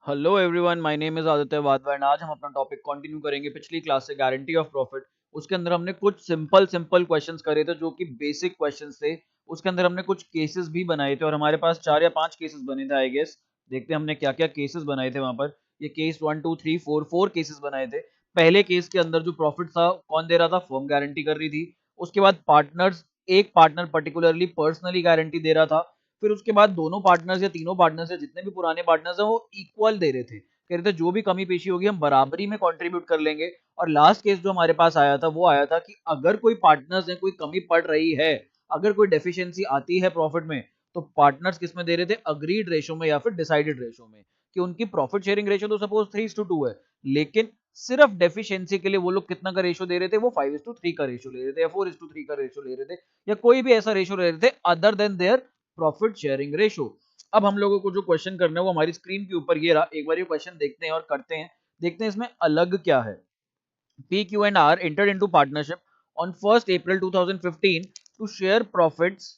Hello everyone, my name is Aditya Wadhwa and आज हम अपना टॉपिक कंटिन्यू करेंगे पिछली क्लास से, गारंटी ऑफ प्रॉफिट। उसके अंदर हमने कुछ सिंपल सिंपल क्वेश्चंस करे थे जो कि बेसिक क्वेश्चंस थे। उसके अंदर हमने कुछ केसेस भी बनाए थे और हमारे पास 4 या 5 केसेस बने थे आई गेस। देखते हैं हमने क्या क्या केसेस बनाए थे वहां पर। ये केस 1 2 3 4 केसेस बनाए थे। पहले केस के अंदर जो प्रॉफिट था कौन दे रहा था? फर्म गारंटी कर रही थी। उसके बाद पार्टनर्स, एक पार्टनर पर्टिकुलरली पर्सनली गारंटी दे रहा था। फिर उसके बाद दोनों पार्टनर्स या तीनों पार्टनर्स या जितने भी पुराने पार्टनर्स हैं वो इक्वल दे रहे थे, कह रहे थे जो भी कमी पेशी होगी हम बराबरी में कंट्रीब्यूट कर लेंगे। और लास्ट केस जो हमारे पास आया था वो आया था कि अगर कोई पार्टनर्स है, कोई कमी पड़ रही है, अगर कोई डेफिशिएंसी आती है प्रॉफिट में, तो पार्टनर्स किस में दे रहे थे? अग्रीड रेशो में या फिर डिसाइडेड रेशो में। कि उनकी प्रॉफिट शेयरिंग रेशो तो सपोज 3:2 है, लेकिन सिर्फ डेफिशिएंसी के लिए वो लोग कितना का रेशो दे रहे थे? वो 5:3 का रेशो ले रहे थे या 4:3 का रेशो ले रहे थे, या कोई भी ऐसा रेशो ले रहे थे other than their profit sharing ratio. अब हम लोगों को जो क्वेश्चन करना है वो हमारी स्क्रीन के ऊपर ये रहा। एक बार ये क्वेश्चन देखते हैं और करते हैं, देखते हैं इसमें अलग क्या है। PQ and R entered into partnership on 1st April 2015 to share profits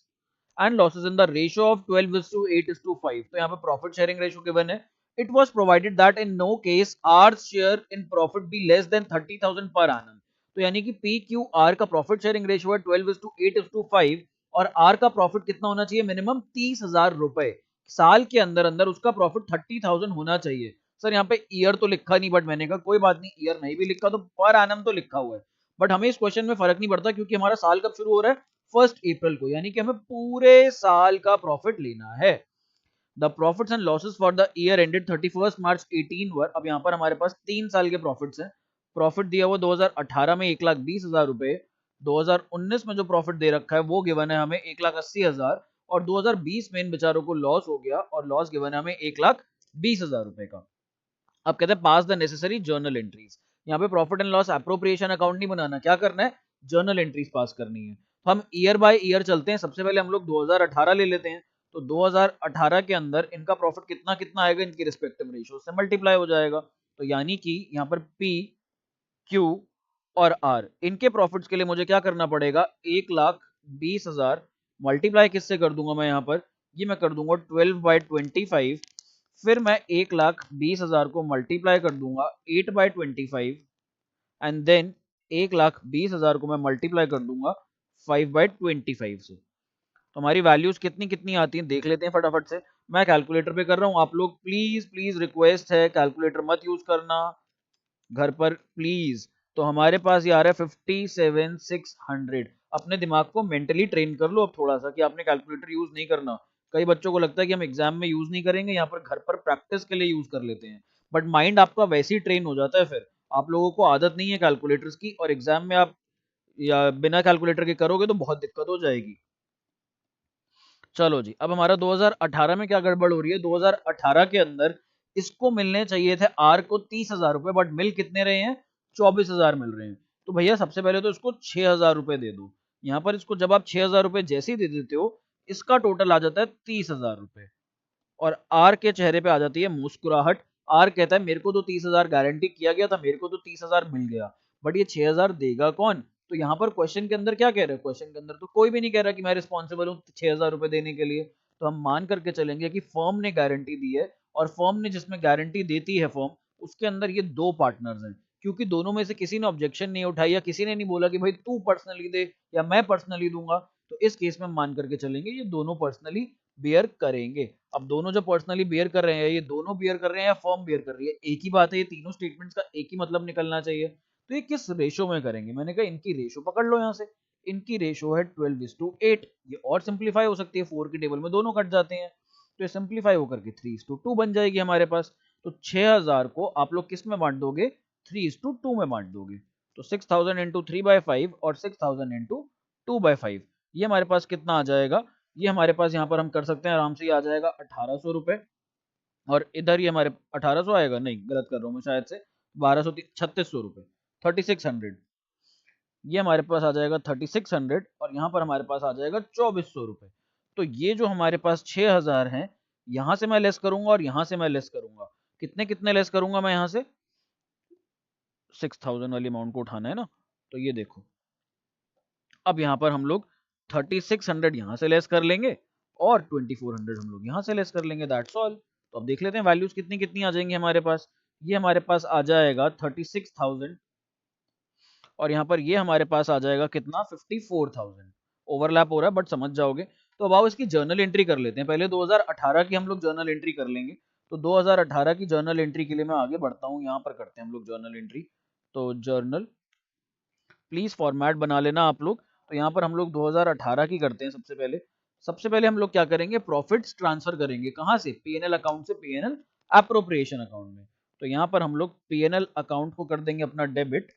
and losses in the ratio of 12:8:5। तो यहाँ पे प्रॉफिट शेयरिंग रेशियो गिवन है। It was provided that in no case R's share in profit be less than 30,000 per annum। तो यानी कि PQR का profit sharing ratio है 12:8:5 और R का प्रॉफिट कितना होना चाहिए? मिनिमम 30,000 रुपए। साल के अंदर अंदर उसका प्रॉफिट 30,000 होना चाहिए। सर यहाँ पे ईयर तो लिखा नहीं, बट मैंने कहा कोई बात नहीं, ईयर नहीं भी लिखा तो पर एनम तो लिखा हुआ है। बट हमें इस क्वेश्चन में फर्क नहीं पड़ता क्योंकि हमारा साल कब शुरू हो रहा है? 1 अप्रैल को, यानी कि हमें पूरे साल का प्रॉफिट लेना है। The profits and losses for the year ended 31 मार्च 18 वर। अब यहाँ पर हमारे पास 3 साल के प्रॉफिट्स हैं। प्रॉफिट दिया हुआ 2018 में 1,20,000 रुपए, 2019 में जो प्रॉफिट दे रखा है वो गिवन है हमें 1,80,000, और 2020 में इन बेचारों को लॉस हो गया और लॉस गिवन है हमें 1,20,000 रुपए का। अब कहते हैं पास द नेसेसरी जर्नल एंट्रीज। यहाँ पे profit and loss appropriation account नहीं बनाना, क्या करना है? जर्नल एंट्रीज पास करनी है। तो हम ईयर बाय ईयर चलते हैं। सबसे पहले हम लोग 2018 ले लेते हैं। तो 2018 के अंदर इनका प्रॉफिट कितना कितना आएगा, इनकी रिस्पेक्टिव रेशियो से मल्टीप्लाई हो जाएगा। तो यानी कि यहाँ पर पी, क्यू और आर, इनके प्रॉफिट्स के लिए मुझे क्या करना पड़ेगा? 1,20,000 मल्टीप्लाई किससे कर दूंगा मैं यहाँ पर? ये मैं कर दूंगा 12/25। फिर मैं 1,20,000 को मल्टीप्लाई कर दूंगा 8/25 एंड देन 1,20,000 को मैं मल्टीप्लाई कर दूंगा 5/25 से। तो हमारी वैल्यूज कितनी कितनी आती हैं देख लेते हैं फटाफट से। मैं कैलकुलेटर पे कर रहा हूँ, आप लोग प्लीज प्लीज रिक्वेस्ट है कैलकुलेटर मत यूज करना घर पर प्लीज। तो हमारे पास ये आ रहा है 57,600। अपने दिमाग को मेंटली ट्रेन कर लो अब थोड़ा सा कि आपने कैलकुलेटर यूज नहीं करना। कई बच्चों को लगता है कि हम एग्जाम में यूज नहीं करेंगे, यहाँ पर घर पर प्रैक्टिस के लिए यूज कर लेते हैं। बट माइंड आपका वैसे ही ट्रेन हो जाता है, फिर आप लोगों को आदत नहीं है कैलकुलेटर्स की, और एग्जाम में आप या बिना कैलकुलेटर के करोगे तो बहुत दिक्कत हो जाएगी। चलो जी, अब हमारा 2018 में क्या गड़बड़ हो रही है? 2018 के अंदर इसको मिलने चाहिए थे आर को 30,000 रुपए, बट मिल कितने रहे हैं? 24,000 मिल रहे हैं। तो भैया सबसे पहले तो इसको 6,000 रुपए दे दो। यहाँ पर इसको जब आप 6,000 रुपए जैसे ही दे देते हो, इसका टोटल आ जाता है 30,000 रुपए। और आर के चेहरे पे आ जाती है मुस्कुराहट। आर कहता है मेरे को तो 30,000 गारंटी किया गया था, मेरे को तो 30,000 मिल गया, बट ये 6,000 देगा कौन? तो यहाँ पर क्वेश्चन के अंदर क्या कह रहे हैं? क्वेश्चन के अंदर तो कोई भी नहीं कह रहा कि मैं रिस्पॉन्सिबल हूँ 6,000 रुपए देने के लिए। तो हम मान करके चलेंगे कि फर्म ने गारंटी दी है, और फर्म ने जिसमें गारंटी देती है फर्म, उसके अंदर ये दो पार्टनर्स हैं। क्योंकि दोनों में से किसी ने ऑब्जेक्शन नहीं उठाई या किसी ने नहीं बोला कि भाई तू पर्सनली दे या मैं पर्सनली दूंगा, तो इस केस में हम मान करके चलेंगे ये दोनों पर्सनली बेयर करेंगे। अब दोनों जो पर्सनली बेयर कर रहे हैं, ये दोनों बेयर कर रहे हैं या फर्म बेयर कर रही है, एक ही बात है। ये तीनों स्टेटमेंट्स का एक ही मतलब निकलना चाहिए। तो ये किस रेशो में करेंगे? मैंने कहा इनकी रेशो पकड़ लो यहाँ से। इनकी रेशो है 12:8। ये और सिंप्लीफाई हो सकती है, 4 की टेबल में दोनों कट जाते हैं, तो ये सिंप्लीफाई होकर के 3:2 बन जाएगी हमारे पास। तो 6,000 को आप लोग किस में बांट दोगे? 3:2 में बांट दोगे। तो 6,000 इंटू 3/5 और 6,000 इंटू 2/5, ये हमारे पास कितना आ जाएगा? ये हमारे पास यहाँ पर हम कर सकते हैं आराम से, ये आ जाएगा 1,800 रुपए। और इधर ये हमारे 1,800 आएगा, नहीं गलत कर रहा हूँ मैं शायद से, 1,236 रुपए, 3,600। ये हमारे पास आ जाएगा 3,600 और यहाँ पर हमारे पास आ जाएगा 2,400 रुपए। तो ये जो हमारे पास 6,000 है, यहाँ से मैं लेस करूंगा और यहाँ से मैं लेस करूंगा। कितने कितने लेस करूंगा मैं यहाँ से? 6,000 वाली अमाउंट को उठाना है ना, तो ये देखो। अब यहाँ पर हम लोग 3,600 यहाँ से लेस कर लेंगे और 2,400 हम लोग यहाँ से लेस कर लेंगे, दैट्स ऑल। तो अब देख लेते हैं वैल्यूज कितनी कितनी आ जाएंगी हमारे पास। ये हमारे पास आ जाएगा 36,000 और यहाँ पर ये हमारे पास आ जाएगा कितना 54,000। ओवरलैप हो रहा है बट समझ जाओगे। तो अब आओ इसकी जर्नल एंट्री कर लेते हैं। पहले 2018 की हम लोग जर्नल एंट्री कर लेंगे। तो 2018 की जर्नल एंट्री के लिए मैं आगे बढ़ता हूँ, यहाँ पर करते हैं हम लोग जर्नल एंट्री। तो जर्नल प्लीज फॉर्मेट बना लेना आप लोग। तो यहाँ पर हम लोग 2018 की करते हैं। सबसे पहले हम लोग क्या करेंगे, प्रॉफिट्स ट्रांसफर करेंगे। कहाँ से? पीएनएल अकाउंट से पीएनएल अप्रोप्रिएशन अकाउंट में। तो यहाँ पर हम लोग पीएनएल अकाउंट को कर देंगे अपना डेबिट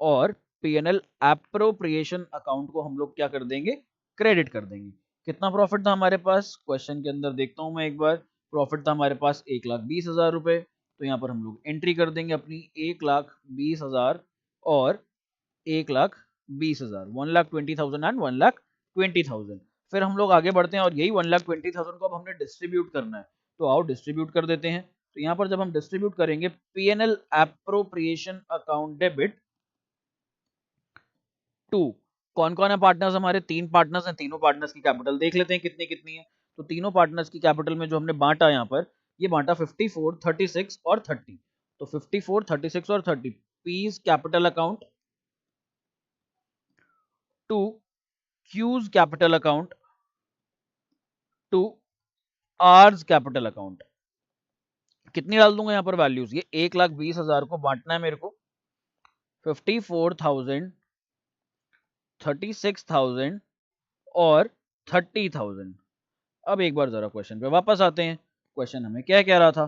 और पीएनएल अप्रोप्रिएशन अकाउंट को हम लोग क्या कर देंगे, क्रेडिट कर देंगे। कितना प्रॉफिट था हमारे पास? क्वेश्चन के अंदर देखता हूं मैं एक बार। प्रॉफिट था हमारे पास 1,20,000 रुपए। तो यहाँ पर हम लोग एंट्री कर देंगे अपनी 1,20,000 और 1,20,000, 1,20,000 एंड 1,20,000। फिर हम लोग आगे बढ़ते हैं और यही 1,20,000 को अब हमने डिस्ट्रीब्यूट करना है। तो आओ डिस्ट्रीब्यूट कर देते हैं। तो यहाँ पर जब हम डिस्ट्रीब्यूट करेंगे PNL appropriation account debit to, कौन कौन है पार्टनर्स हमारे? 3 पार्टनर्स हैं। तीनों पार्टनर्स की कैपिटल देख लेते हैं कितनी कितनी है। तो तीनों पार्टनर्स की कैपिटल में जो हमने बांटा यहाँ पर, ये बांटा 54, 36 और 30। तो 54, 36 और 30 P's capital account to Q's capital account to R's capital account. कितनी डाल दूंगा यहाँ पर वैल्यूज? ये 1,20,000 को बांटना है मेरे को 54,000, 36,000 और 30,000। अब एक बार जरा क्वेश्चन पे वापस आते हैं। क्वेश्चन हमें क्या कह रहा था?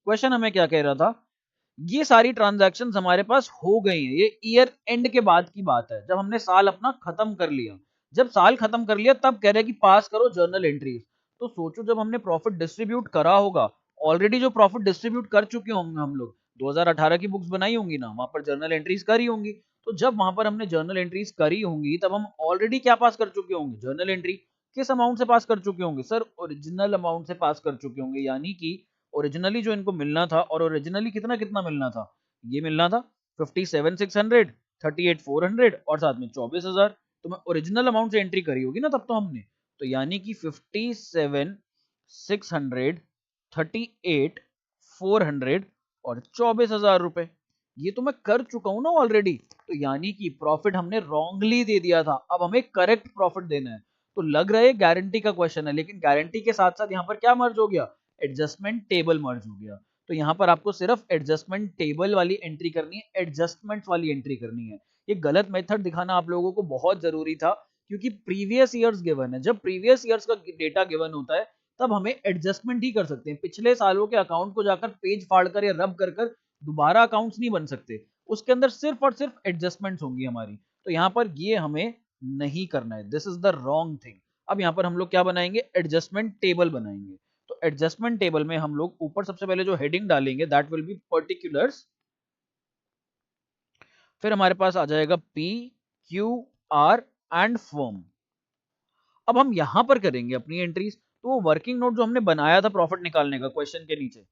क्वेश्चन हमें क्या कह रहा था, ये सारी ट्रांजैक्शन हमारे पास हो गई है। ये ईयर एंड के बाद की बात है, जब हमने साल अपना खत्म कर लिया। जब साल खत्म कर लिया तब कह रहे हैं कि पास करो जर्नल एंट्रीज। तो सोचो जब हमने प्रॉफिट डिस्ट्रीब्यूट करा होगा, ऑलरेडी जो प्रॉफिट डिस्ट्रीब्यूट कर चुके होंगे हम लोग, 2018 की बुक्स बनाई होंगी ना, वहां पर जर्नल एंट्रीज करी होंगी। तो जब वहां पर हमने जर्नल एंट्रीज करी होंगी तब हम ऑलरेडी क्या पास कर चुके होंगे, जर्नल एंट्री। किस अमाउंट से पास कर चुके होंगे सर? ओरिजिनल अमाउंट से पास कर चुके होंगे। यानी कि ओरिजिनली जो इनको मिलना था, और ओरिजिनली कितना कितना मिलना था, ये मिलना था 57,600, 38,400 और साथ में 24,000। तो मैं ओरिजिनल अमाउंट से एंट्री करी होगी ना तब तो हमने। तो यानी कि 57,600, 38,400 और 24,000 रुपए, ये तो मैं कर चुका हूं ना ऑलरेडी। तो यानी कि प्रॉफिट हमने रॉन्गली दे दिया था, अब हमें करेक्ट प्रॉफिट देना है। तो लग रहा है गारंटी का क्वेश्चन है, लेकिन गारंटी के साथ साथ यहाँ पर क्या मर्ज हो गया, एडजस्टमेंट टेबल मर्ज हो गया। तो यहाँ पर आपको सिर्फ एडजस्टमेंट टेबल वाली एंट्री करनी है, एडजस्टमेंट्स वाली एंट्री करनी है। ये गलत मेथड दिखाना आप लोगों को बहुत जरूरी था, क्योंकि प्रीवियस ईयर्स गिवन है। जब प्रीवियस ईयर्स का डेटा गिवन होता है तब हमें एडजस्टमेंट ही कर सकते हैं। पिछले सालों के अकाउंट को जाकर पेज फाड़ कर या रब कर कर दोबारा अकाउंट्स नहीं बन सकते। उसके अंदर सिर्फ और सिर्फ एडजस्टमेंट्स होंगी हमारी। तो यहाँ पर ये हमें नहीं करना है, this is the wrong thing. अब यहाँ पर हम लोग क्या बनाएंगे, एडजस्टमेंट टेबल बनाएंगे। तो एडजस्टमेंट टेबल में हम लोग ऊपर सबसे पहले जो हेडिंग डालेंगे दैट विल बी पर्टिकुलर्स। फिर हमारे पास आ जाएगा P, Q, R and firm. अब हम यहां पर करेंगे अपनी एंट्रीज। तो वो वर्किंग नोट जो हमने बनाया था प्रॉफिट निकालने का क्वेश्चन के नीचे,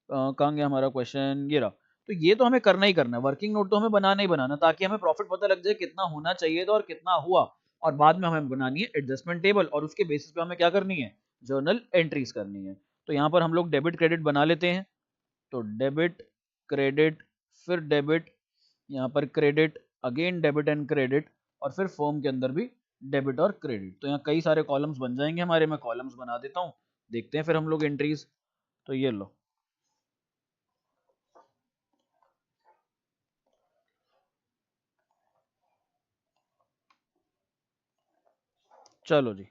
कहाँ गया हमारा क्वेश्चन, ये रहा। तो ये तो हमें करना ही करना है, वर्किंग नोट तो हमें बनाना ही बनाना, ताकि हमें प्रॉफिट पता लग जाए कितना होना चाहिए था और कितना हुआ। और बाद में हमें बनानी है एडजस्टमेंट टेबल, और उसके बेसिस पे हमें क्या करनी है, जर्नल एंट्रीज करनी है। तो यहाँ पर हम लोग डेबिट क्रेडिट बना लेते हैं। तो डेबिट क्रेडिट, फिर डेबिट, यहाँ पर credit, again debit and credit, और फिर फर्म के अंदर भी डेबिट और क्रेडिट। तो यहाँ कई सारे कॉलम्स बन जाएंगे हमारे। मैं कॉलम्स बना देता हूँ, देखते हैं फिर हम लोग एंट्रीज। तो ये लो, चलो जी।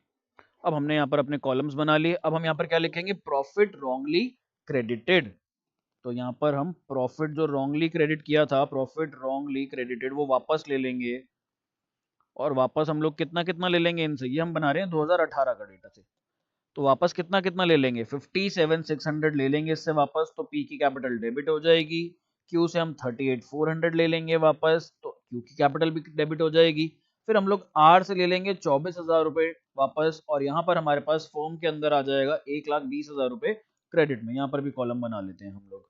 अब हमने यहाँ पर अपने कॉलम्स बना लिए। अब हम यहाँ पर क्या लिखेंगे, प्रॉफिट रॉन्गली क्रेडिटेड। तो यहाँ पर हम प्रॉफिट जो रॉन्गली क्रेडिट किया था, प्रॉफिट रॉन्गली क्रेडिटेड, वो वापस ले लेंगे। और वापस हम लोग कितना कितना ले लेंगे इनसे, ये हम बना रहे हैं 2018 का डेटा से। तो वापस कितना कितना ले लेंगे, 57,600 ले लेंगे इससे वापस। तो पी की कैपिटल डेबिट हो जाएगी। क्यू से हम 38,400 ले लेंगे वापस, तो क्यू की कैपिटल भी डेबिट हो जाएगी। फिर हम लोग आर से ले लेंगे 24,000 रुपए वापस, और यहाँ पर हमारे पास फॉर्म के अंदर आ जाएगा 1,20,000 रुपए क्रेडिट में। यहाँ पर भी कॉलम बना लेते हैं हम लोग।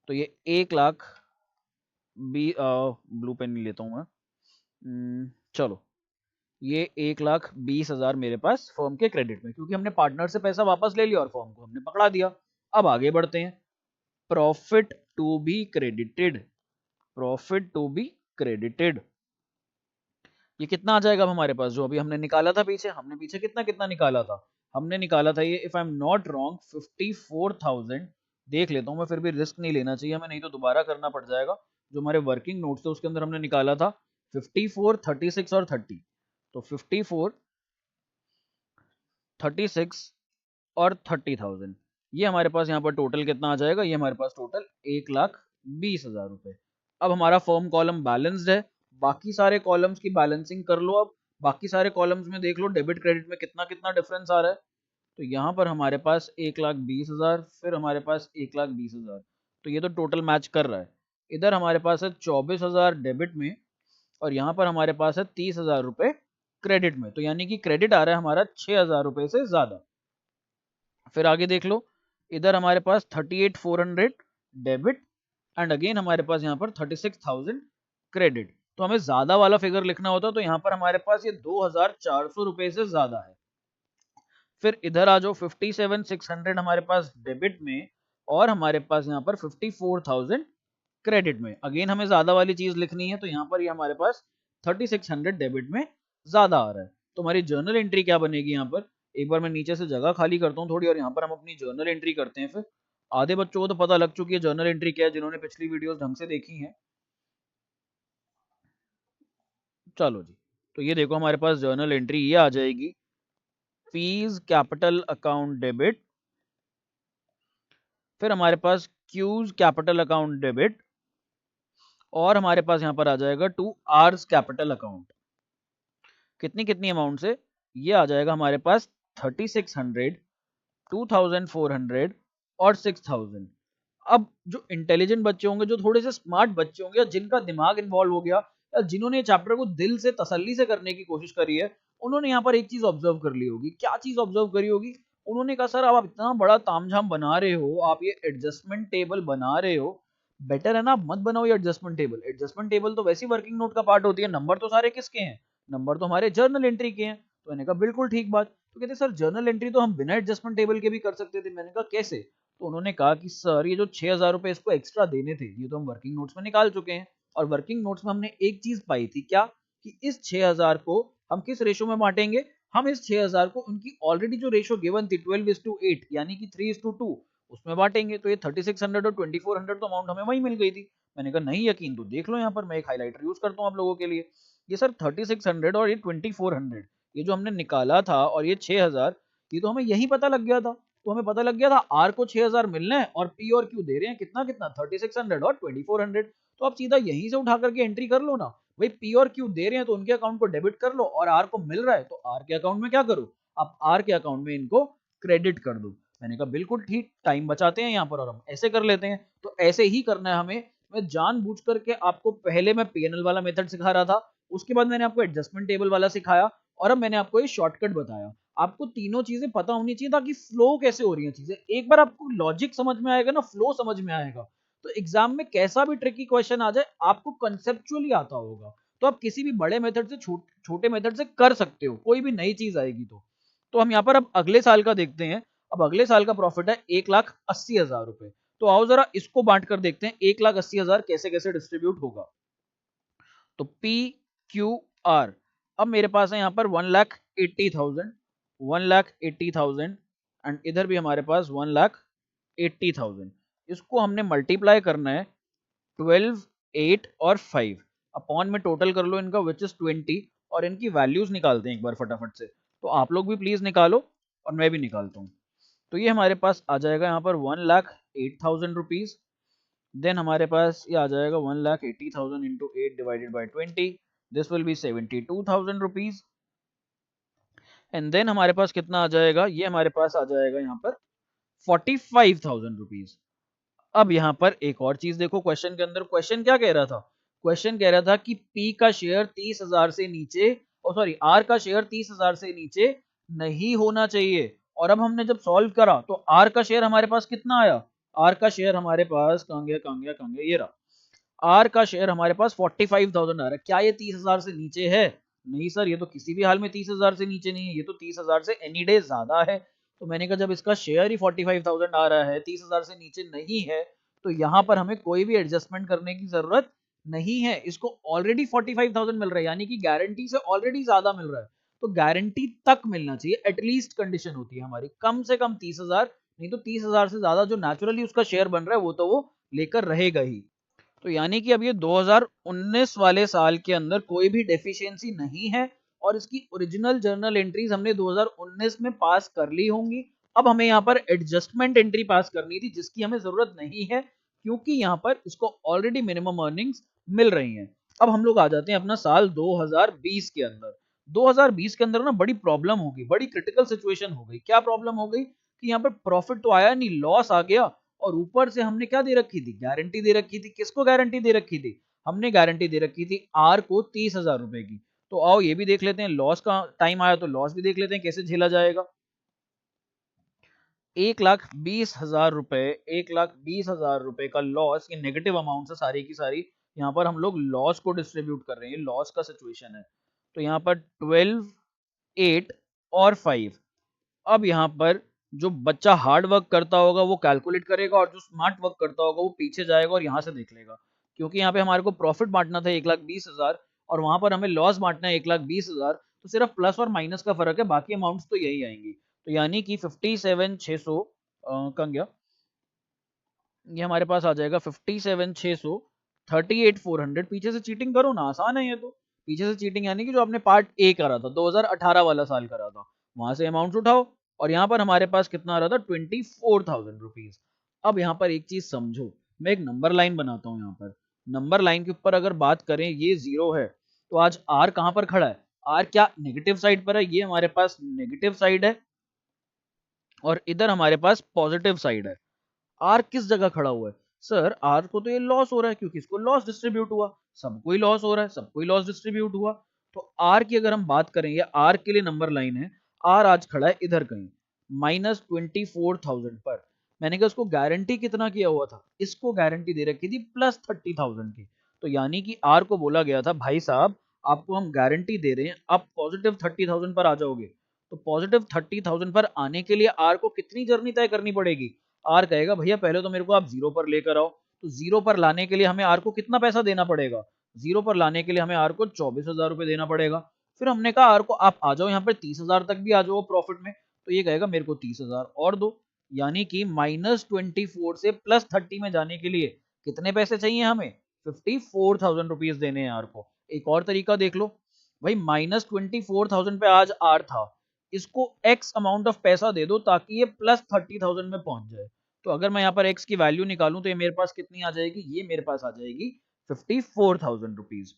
तो ये 1,00,000 ब्लू पेन नहीं लेता हूँ मैं। चलो, ये 1,20,000 मेरे पास फर्म के क्रेडिट में, क्योंकि हमने पार्टनर से पैसा वापस ले लिया और फर्म को हमने पकड़ा दिया। अब आगे बढ़ते हैं, profit to be credited, profit to be credited, ये कितना आ जाएगा अब हमारे पास, जो अभी हमने निकाला था पीछे, हमने पीछे कितना कितना निकाला था, हमने निकाला था ये, if I am not wrong 54,000, देख लेता हूँ मैं, फिर भी रिस्क नहीं लेना चाहिए हमें, नहीं तो दोबारा करना पड़ जाएगा। जो हमारे वर्किंग नोट्स थे उसके अंदर हमने निकाला था 54, 36 और 30, तो 54, 36 और 30,000, ये हमारे पास यहाँ पर टोटल कितना आ जाएगा, ये हमारे पास टोटल 1,20,000 रुपए। अब हमारा फर्म कॉलम बैलेंस्ड है, बाकी सारे कॉलम्स की बैलेंसिंग कर लो। अब बाकी सारे कॉलम्स में देख लो डेबिट क्रेडिट में कितना कितना डिफरेंस आ रहा है, तो यहाँ पर हमारे पास 1,20,000, फिर हमारे पास 1,20,000, तो ये तो टोटल मैच कर रहा है। इधर हमारे पास है 24,000 डेबिट में, और यहाँ पर हमारे पास है 30,000 रुपए क्रेडिट में, तो यानी कि क्रेडिट आ रहा है हमारा 6,000 रुपए से ज्यादा। फिर आगे देख लो, इधर हमारे पास 38,400 डेबिट, एंड अगेन हमारे पास यहाँ पर 36,000 क्रेडिट, तो हमें ज्यादा वाला फिगर लिखना होता, तो यहाँ पर हमारे पास ये 2,400 रुपए से ज्यादा है। फिर इधर आ जाओ, 57,600 हमारे पास डेबिट में, और हमारे पास यहाँ पर 54,000 क्रेडिट में, अगेन हमें ज्यादा वाली चीज लिखनी है, तो यहाँ पर ये हमारे पास 3600 डेबिट में ज्यादा आ रहा है। तो हमारी जर्नल एंट्री क्या बनेगी यहाँ पर, एक बार मैं नीचे से जगह खाली करता हूँ थोड़ी, और यहाँ पर हम अपनी जर्नल एंट्री करते हैं। फिर आधे बच्चों को तो पता लग चुकी है जर्नल एंट्री क्या है, जिन्होंने पिछली वीडियोस ढंग से देखी हैं। चलो जी, तो ये देखो हमारे पास जर्नल एंट्री ये आ जाएगी, फीस कैपिटल अकाउंट डेबिट, फिर हमारे पास क्यूज कैपिटल अकाउंट डेबिट, और हमारे पास यहाँ पर आ जाएगा टू आर्स कैपिटल अकाउंट। कितनी कितनी अमाउंट से, ये आ जाएगा हमारे पास 3600, 2400 और 6000। अब जो इंटेलिजेंट बच्चे होंगे, जो थोड़े से स्मार्ट बच्चे होंगे, या जिनका दिमाग इन्वॉल्व हो गया, या जिन्होंने चैप्टर को दिल से तसल्ली से करने की कोशिश करी है, उन्होंने यहाँ पर एक चीज ऑब्जर्व कर ली होगी। क्या चीज ऑब्जर्व करी होगी, उन्होंने कहा सर आप इतना बड़ा तामझाम बना रहे हो, आप ये एडजस्टमेंट टेबल बना रहे हो, बेटर है ना आप मत बनाओ ये एडजस्टमेंट टेबल। एडजस्टमेंट टेबल तो वैसी वर्किंग नोट का पार्ट होती है, नंबर तो सारे किसके हैं, नंबर तो हमारे जर्नल एंट्री के हैं। तो मैंने कहा बिल्कुल ठीक बात। तो कहते सर जर्नल एंट्री तो हम बिना एडजस्टमेंट टेबल के भी कर सकते थे। मैंने कहा कैसे, तो उन्होंने कहा कि सर ये जो 6,000 रुपए इसको एक्स्ट्रा देने थे, ये तो हम वर्किंग नोट्स में निकाल चुके हैं, और वर्किंग नोट्स में हमने एक चीज पाई थी, क्या, कि इस 6,000 को हम किस रेशो में बांटेंगे, हम इस 6,000 को उनकी ऑलरेडी जो रेशो गिवन थी 12:8 यानी कि 3:2 उसमें बांटेंगे। तो ये 3600 और 2400 तो अमाउंट हमें वही मिल गई थी। मैंने कहा नहीं यकीन तो देख लो, यहाँ पर मैं एक हाईलाइटर यूज करता हूँ आप लोगों के लिए। ये सर 3600 और ये 2400, ये जो हमने निकाला था, और ये 6,000, ये तो हमें यही पता लग गया था। तो हमें पता लग गया था आर को 6,000 मिलना है, और पी और क्यू दे रहे हैं कितना कितना 3600 और 2400। तो आप सीधा यहीं से उठा करके एंट्री कर लो ना भाई, पी और क्यू दे रहे हैं तो उनके अकाउंट को डेबिट कर लो, और आर को मिल रहा है तो आर के अकाउंट में क्या करो, आप आर के अकाउंट में इनको क्रेडिट कर दो। मैंने कहा बिल्कुल ठीक, टाइम बचाते हैं यहाँ पर, और हम ऐसे कर लेते हैं। तो ऐसे ही करना है हमें। मैं जानबूझ करके आपको पहले मैं पीएनएल वाला मेथड सिखा रहा था, उसके बाद मैंने आपको एडजस्टमेंट टेबल वाला सिखाया, और अब मैंने आपको ये शॉर्टकट बताया। आपको तीनों चीजें पता होनी चाहिए ताकि फ्लो कैसे हो रही है चीजें। एक बार आपको लॉजिक समझ में आएगा ना, फ्लो समझ में आएगा, तो एग्जाम में कैसा भी ट्रिकी क्वेश्चन आ जाए आपको कंसेप्चुअली आता होगा, तो आप किसी भी बड़े मेथड से छोटे मेथड से कर सकते हो, कोई भी नई चीज आएगी तो हम यहाँ पर अब अगले साल का देखते हैं। अब अगले साल का प्रॉफिट है 1,80,000 रुपए। तो आओ जरा इसको बांट कर देखते हैं 1,80,000 कैसे कैसे डिस्ट्रीब्यूट होगा। तो पी क्यू आर, अब मेरे पास है यहाँ पर 1,80,000, 1,80,000, एंड इधर भी हमारे पास 1,80,000। इसको हमने मल्टीप्लाई करना है 12, 8 और 5 अपॉन में टोटल कर लो इनका विच इज 20, और इनकी वैल्यूज निकालते हैं एक बार फटाफट से। तो आप लोग भी प्लीज निकालो और मैं भी निकालता हूँ। तो ये हमारे पास आ जाएगा यहाँ पर 1,08,000 रुपीज। देन हमारे पास ये आ जाएगा 1,80,000 into 8 divided by 20, this will be 72,000 rupees. And then हमारे पास कितना आ जाएगा, ये हमारे पास आ जाएगा यहाँ पर 45,000 रुपीज। अब यहाँ पर एक और चीज देखो, क्वेश्चन के अंदर क्वेश्चन क्या कह रहा था, क्वेश्चन कह रहा था कि पी का शेयर 30,000 से नीचे, और सॉरी आर का शेयर 30,000 से नीचे नहीं होना चाहिए। और अब हमने जब सॉल्व करा तो आर का शेयर हमारे पास कितना आया, आर का शेयर हमारे पास कहाँ गया कहाँ गया कहाँ गया, ये रहा। आर का शेयर हमारे पास 45,000 आ रहा है। क्या ये 30,000 से नीचे है, नहीं सर ये तो किसी भी हाल में 30,000 से नीचे नहीं है, ये तो 30,000 से एनी डे ज्यादा है। तो मैंने कहा जब इसका शेयर ही 45,000 आ रहा है, 30,000 से नीचे नहीं है, तो यहाँ पर हमें कोई भी एडजस्टमेंट करने की जरूरत नहीं है। इसको ऑलरेडी 45,000 मिल रहा है, यानी कि गारंटी से ऑलरेडी ज्यादा मिल रहा है, तो गारंटी तक मिलना चाहिए, एटलीस्ट कंडीशन होती है हमारी, कम से कम 30,000, नहीं तो 30,000 से ज्यादा जो नेचुरली उसका शेयर बन रहा है वो तो वो लेकर रहेगा ही। तो यानी कि अब ये 2019 वाले साल के अंदर कोई भी डेफिशिएंसी नहीं है, और इसकी ओरिजिनल जर्नल एंट्रीज हमने 2019 में पास कर ली होंगी। अब हमें यहाँ पर एडजस्टमेंट एंट्री पास करनी थी, जिसकी हमें जरूरत नहीं है, क्योंकि यहाँ पर इसको ऑलरेडी मिनिमम अर्निंग्स मिल रही हैं। अब हम लोग आ जाते हैं अपना साल 2020 के अंदर। 2020 के अंदर ना बड़ी प्रॉब्लम हो गई, बड़ी क्रिटिकल सिचुएशन हो गई। क्या प्रॉब्लम हो गई कि यहाँ पर प्रॉफिट तो आया नहीं, लॉस आ गया, और ऊपर से हमने क्या दे रखी थी, गारंटी दे रखी थी। किसको गारंटी दे रखी थी? हमने गारंटी दे रखी थी आर को 30,000 रुपए की। तो आओ ये भी देख लेते हैं, लॉस का टाइम आया तो लॉस भी देख लेते हैं कैसे झेला जाएगा। 1,20,000 रुपए, 1,20,000 रुपए का लॉस, ये नेगेटिव अमाउंट है सारी की सारी। यहाँ पर हम लोग लॉस को डिस्ट्रीब्यूट कर रहे हैं, लॉस का सिचुएशन है। तो यहाँ पर 12, 8 और 5। अब यहाँ पर जो बच्चा हार्ड वर्क करता होगा वो कैलकुलेट करेगा, और जो स्मार्ट वर्क करता होगा वो पीछे जाएगा और यहाँ से देख लेगा, क्योंकि यहाँ पे हमारे को प्रॉफिट बांटना था 1,20,000, और वहां पर हमें लॉस बांटना है 1,20,000। तो सिर्फ प्लस और माइनस का फर्क है, बाकी अमाउंट्स तो यही आएंगी। तो यानी कि 57,600 कहाँ गया, ये हमारे पास आ जाएगा 57,600, 38,400। पीछे से चीटिंग करो ना, आसान है ये तो। पीछे से चीटिंग यानी कि जो आपने पार्ट ए करा था, 2018 वाला साल करा था, वहां से अमाउंट उठाओ, और यहाँ पर हमारे पास कितना आ रहा था, 24,000 रुपीज। अब यहाँ पर एक चीज समझो, मैं एक नंबर लाइन बनाता हूँ। यहाँ पर नंबर लाइन के ऊपर अगर बात करें, ये जीरो है, तो आज आर कहाँ पर खड़ा है? आर क्या नेगेटिव साइड पर है? ये हमारे पास नेगेटिव साइड है, और इधर हमारे पास पॉजिटिव साइड है। आर किस जगह खड़ा हुआ है? सर आर को तो ये लॉस हो रहा है, क्योंकि इसको लॉस डिस्ट्रीब्यूट हुआ, सबको ही लॉस हो रहा है, सबको ही लॉस डिस्ट्रीब्यूट हुआ। तो आर की अगर हम बात करें, ये आर के लिए नंबर लाइन है, आर आज खड़ा है इधर कहीं -24,000 पर। मैंने कहा उसको गारंटी कितना किया हुआ था? इसको गारंटी दे रखी थी +30,000 की। तो यानी कि आर को बोला गया था, भाई साहब आपको हम गारंटी दे रहे हैं, आप +30,000 पर आ जाओगे। तो +30,000 पर आने के लिए आर को कितनी जर्नी तय करनी पड़ेगी? आर कहेगा भैया पहले तो मेरे को आप जीरो पर लेकर आओ। तो जीरो पर लाने के लिए हमें आर को कितना पैसा देना पड़ेगा? जीरो पर लाने के लिए हमें आर को 24,000 रुपए देना पड़ेगा। फिर हमने कहा आर को आप आ जाओ यहाँ पर 30,000 तक भी आ जाओ प्रॉफिट में। तो ये कहेगा मेरे को 30,000 और दो। यानी कि -24 से +30 में जाने के लिए कितने पैसे चाहिए हमें? 54,000 रुपीज देने हैं आर को। एक और तरीका देख लो भाई, -24,000 पे आज आर था, इसको x अमाउंट ऑफ पैसा दे दो ताकि ये +30,000 में पहुंच जाए। तो अगर मैं यहाँ पर x की वैल्यू निकालूं तो ये मेरे पास कितनी आ जाएगी? ये मेरे पास आ जाएगी 54,000 रुपीज।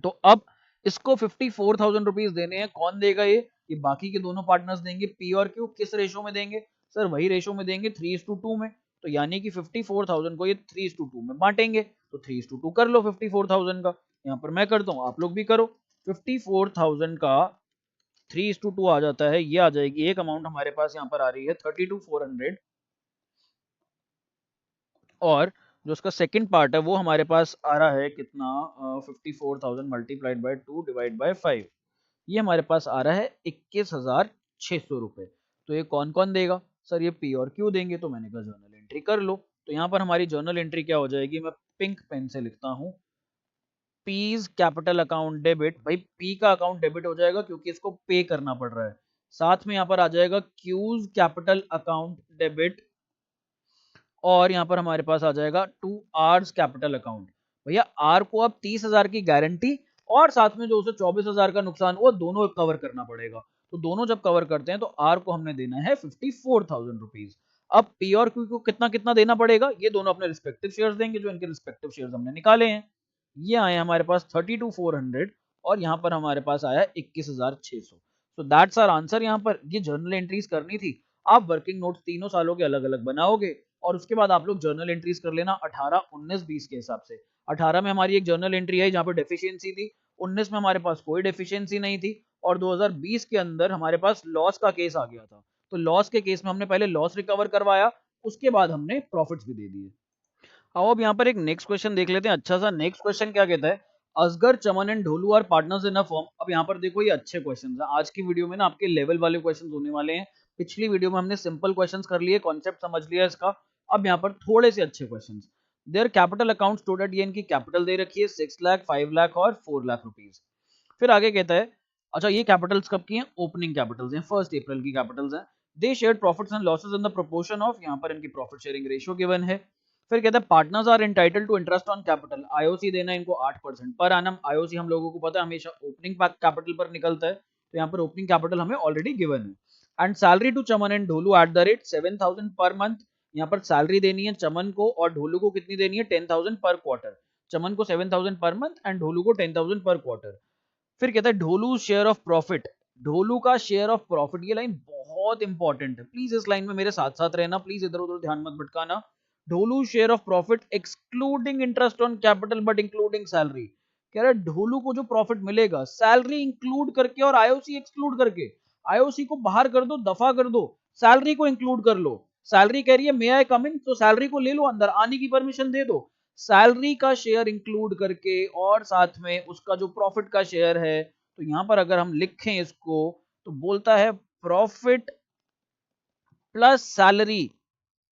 तो अब इसको 54,000 रुपीज देने हैं, कौन देगा? ये बाकी के दोनों पार्टनर्स देंगे, पी और क्यू। किस रेशो में देंगे? सर वही रेशो में देंगे, 3:2 में। तो यानी कि 54,000 को ये 3:2 में बांटेंगे। तो 3:2 कर लो 54,000 का, यहाँ पर मैं करता हूँ, आप लोग भी करो। 54,000 का 3:2 आ जाता है, ये आ जाएगी एक अमाउंट हमारे पास यहाँ पर आ रही है 32,400। और जो उसका सेकंड पार्ट है वो हमारे पास आ रहा है कितना, 54,000 मल्टीप्लाइड बाय 2 डिवाइड बाय 5, ये हमारे पास आ रहा है 21,600 रुपए। तो ये कौन कौन देगा? सर ये पी और क्यू देंगे। तो मैंने कहा जर्नल एंट्री कर लो। तो यहाँ पर हमारी जर्नल एंट्री क्या हो जाएगी, मैं पिंक पेन से लिखता हूँ, पीज कैपिटल अकाउंट डेबिट। भाई पी का अकाउंट डेबिट हो जाएगा क्योंकि इसको पे करना पड़ रहा है। साथ में यहाँ पर आ जाएगा क्यूज कैपिटल अकाउंट डेबिट, और यहाँ पर हमारे पास आ जाएगा टू आर्स कैपिटल अकाउंट। भैया आर को अब 30,000 की गारंटी और साथ में जो उसे 24,000 का नुकसान हुआ, दोनों कवर करना पड़ेगा। तो दोनों जब कवर करते हैं तो आर को हमने देना है 54,000 रुपीज। अब पी और क्यू को कितना कितना देना पड़ेगा? ये दोनों अपने रिस्पेक्टिव शेयर्स देंगे, जो इनके रिस्पेक्टिव शेयर्स हमने निकाले हैं। ये आए हमारे पास 32,400, और यहाँ पर हमारे पास आया 21,600। So that's our answer. यहाँ पर ये जर्नल एंट्रीज करनी थी। आप वर्किंग नोट्स तीनों सालों के अलग अलग बनाओगे, और उसके बाद आप लोग जर्नल एंट्रीज कर लेना 18, 19, 20 के हिसाब से। 18 में हमारी एक जर्नल एंट्री है जहाँ पर डेफिशिएंसी थी, 19 में हमारे पास कोई डेफिशिएंसी नहीं थी, और 2020 के अंदर हमारे पास लॉस का केस आ गया था। तो लॉस के केस में हमने पहले लॉस रिकवर करवाया, उसके बाद हमने प्रॉफिट्स भी दे दिए। आओ अब यहाँ पर एक नेक्स्ट क्वेश्चन देख लेते हैं। अच्छा सा नेक्स्ट क्वेश्चन क्या कहता है, Asgar, Chaman and Dholu are partners in a firm. अब यहाँ पर देखो ये अच्छे क्वेश्चन हैं, आज की वीडियो में ना आपके लेवल वाले क्वेश्चन होने वाले हैं, पिछली वीडियो में हमने सिंपल क्वेश्चंस कर लिए, कॉन्सेप्ट समझ लिया इसका। अब यहाँ पर थोड़े से अच्छे questions. Their capital account stood at, ये इनकी कैपिटल दे रखी है 6 लाख, 5 लाख और 4 लाख रुपीज। फिर आगे कहता है, अच्छा ये कैपिटल्स कब की हैं? ओपनिंग कैपिटल्स हैं, 1 अप्रैल की कैपिटल्स हैं। They share profits and losses in the proportion of, यहाँ पर इनकी प्रॉफिट शेयरिंग रेशियो गिवन है। फिर कहता है partners are entitled to interest on capital, IOC देना है इनको 8% पर एनम। आईओसी हम लोगों को पता है हमेशा ओपनिंग कैपिटल पर निकलता है, तो यहाँ पर ओपनिंग कैपिटल हमें ऑलरेडी गिवन है। And salary to Chaman and Dholu at the rate 7,000 per month, यहाँ पर सैलरी देनी है चमन को और ढोलू को कितनी देनी है? 10,000 पर क्वार्टर। चमन को 7,000 पर मंथ एंड ढोलू को 10,000 पर क्वार्टर। फिर कहता है Dholu share of profit, Dholu का शेयर ऑफ प्रॉफिट। ये लाइन बहुत इंपॉर्टेंट है, प्लीज इस लाइन में मेरे साथ साथ रहना, प्लीज इधर उधर ध्यान मत भटकाना। Dholu share of profit excluding interest on capital but including salary. कह रहा है ढोलू को जो प्रॉफिट मिलेगा सैलरी इंक्लूड करके और आईओसी एक्सक्लूड करके। आईओसी को बाहर कर दो, दफा कर दो, सैलरी को इंक्लूड कर लो। सैलरी कह रही है मे आई कम इन, तो सैलरी को ले लो, अंदर आने की परमिशन दे दो। सैलरी का शेयर इंक्लूड करके और साथ में उसका जो प्रॉफिट का शेयर है, तो यहां पर अगर हम लिखें इसको तो बोलता है प्रॉफिट प्लस सैलरी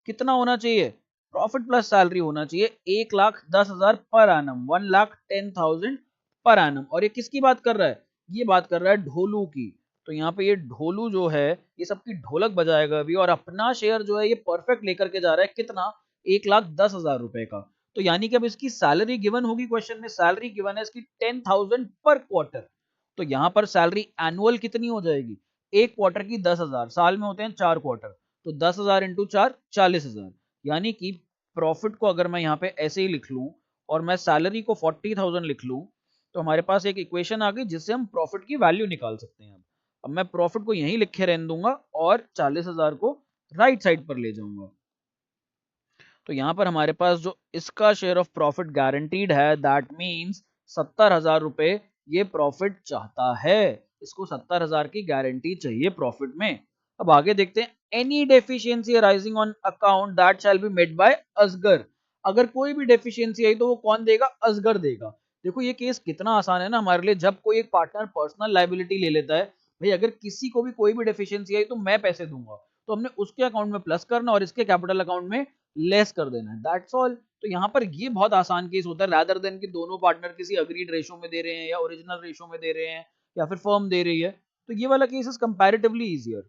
कितना होना चाहिए? प्रॉफिट प्लस सैलरी होना चाहिए 1,10,000 पर एनम, 1,10,000 पर एनम। और ये किसकी बात कर रहा है? ये बात कर रहा है ढोलू की। तो यहाँ पे ये ढोलू जो है ये सबकी ढोलक बजाएगा अभी, और अपना शेयर जो है ये परफेक्ट लेकर के जा रहा है कितना? 1,10,000 रुपए का। तो यानी कि अब इसकी सैलरी गिवन होगी, क्वेश्चन में सैलरी गिवन है इसकी 10,000 पर क्वार्टर। तो यहां पर सैलरी एनुअल कितनी हो जाएगी? एक क्वार्टर की 10,000, साल में होते हैं 4 क्वार्टर, तो 10,000 इंटू 4 40,000। यानी कि प्रॉफिट को अगर मैं यहाँ पे ऐसे ही लिख लूं और मैं सैलरी को 40,000 लिख लूं, तो हमारे पास एक इक्वेशन आ गई जिससे हम प्रॉफिट की वैल्यू निकाल सकते हैं। अब मैं प्रॉफिट को यहीं लिखे रहने दूंगा और 40,000 को राइट साइड पर ले जाऊंगा। तो यहां पर हमारे पास जो इसका शेयर ऑफ प्रॉफिट गारंटीड है, दैट मीन्स 70,000 रुपए ये प्रॉफिट चाहता है। इसको 70,000 की गारंटी चाहिए प्रॉफिट में। अब आगे देखते हैं, any deficiency arising on account that shall be made by Asgar. अगर कोई भी डेफिशिएंसी आई तो वो कौन देगा? असगर देगा। देखो ये केस कितना आसान है ना हमारे लिए, जब कोई एक पार्टनर पर्सनल लायबिलिटी ले लेता है, भाई अगर किसी को भी कोई भी डेफिशिएंसी आई तो मैं पैसे दूंगा, तो हमने उसके अकाउंट में प्लस करना और इसके कैपिटल अकाउंट में लेस कर देना है, दैट्स ऑल। तो यहाँ पर ये बहुत आसान केस होता है, रादर देन कि दोनों पार्टनर किसी अग्रीड रेशो में दे रहे हैं या ओरिजिनल रेशो में दे रहे हैं या फिर फर्म दे रही है, तो ये वाला केस इज कंपैरेटिवली इजियर।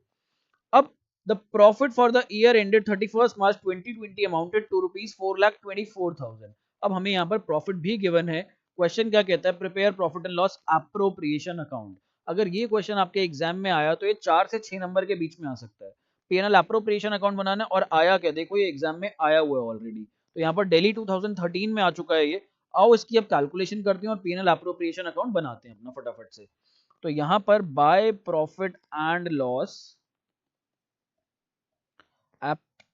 अब the profit for the year ended 31 March 2020 amounted to rupees 4,24,000। अब हमें यहाँ पर प्रॉफिट भी गिवन है। क्वेश्चन क्या कहता है? Prepare profit and loss appropriation account. अगर ये क्वेश्चन आपके एग्जाम में आया तो ये 4 से 6 नंबर के बीच में आ सकता है। पीएनएल एप्रोप्रिएशन अकाउंट बनाना है, और आया क्या? देखो ये एग्जाम में आया हुआ है ऑलरेडी, तो यहाँ पर दिल्ली 2013 में आ चुका है ये। आओ इसकी अब कैलकुलेशन करते हैं और पीएनएल एप्रोप्रिएशन अकाउंट बनाते हैं अपना फटाफट से। तो यहाँ पर by profit and loss,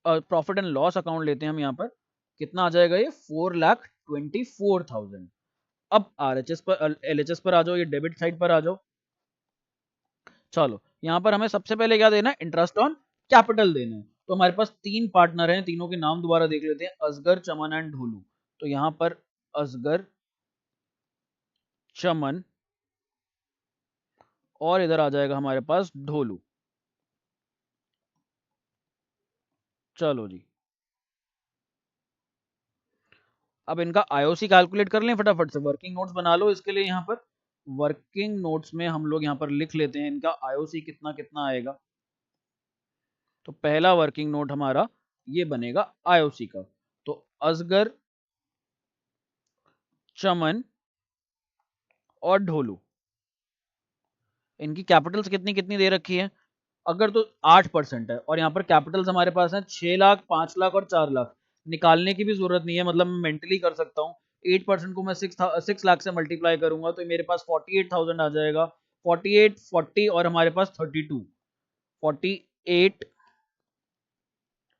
profit and loss account लेते हैं हम यहाँ पर, कितना आ जाएगा ये? 4,24,000। अब आरएचएस पर, एलएचएस पर आ जाओ, ये डेबिट साइड पर आ जाओ। चलो यहाँ पर हमें सबसे पहले क्या देना है? इंटरेस्ट ऑन कैपिटल देना है। तो हमारे पास 3 पार्टनर हैं, तीनों के नाम दोबारा देख लेते हैं, असगर, चमन एंड ढोलू। तो यहाँ पर असगर, चमन और इधर आ जाएगा हमारे पास ढोलू। चलो जी, अब इनका आईओसी कैलकुलेट कर लें फटाफट से, वर्किंग नोट्स बना लो इसके लिए। यहाँ पर वर्किंग नोट्स में हम लोग यहाँ पर लिख लेते हैं इनका आईओसी कितना कितना आएगा। तो पहला वर्किंग नोट हमारा ये बनेगा आईओसी का। तो असगर, चमन और ढोलू, इनकी कैपिटल्स कितनी कितनी दे रखी है? अगर तो 8% है, और यहाँ पर कैपिटल्स हमारे पास हैं 6 लाख, 5 लाख और 4 लाख। निकालने की भी जरूरत नहीं है, मतलब मैं मेंटली कर सकता हूँ। 8% को मैं 6 लाख से मल्टीप्लाई करूंगा तो मेरे पास 48,000 आ जाएगा। 48, 40 और हमारे पास 32, 48,000,